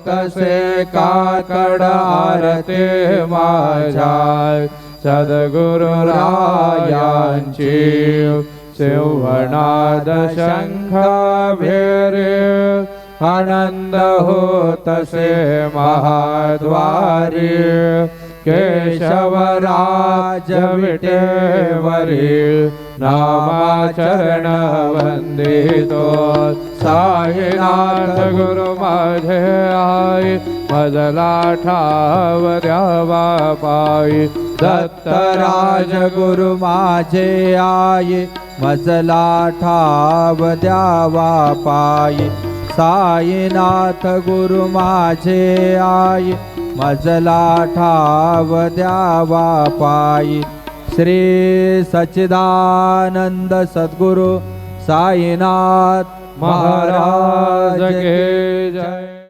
तसे काकड आरते माझ्या सद्गुरु रायांची सिंहनाद शंख भेरे आनंद होतसे महाद्वारी केशवराज विटेवरी नामाचरण वंदितो साईनाथ गुरु माझे आई मजला ठाव द्यावा पायी दत्तराज गुरु माझे आई मजला ठाव द्यावा पायी साईनाथ गुरु माझे आई मजला ठाव द्यावा पायी श्री सच्चिदानंद सद्गुरु साईनाथ महाराज के जय।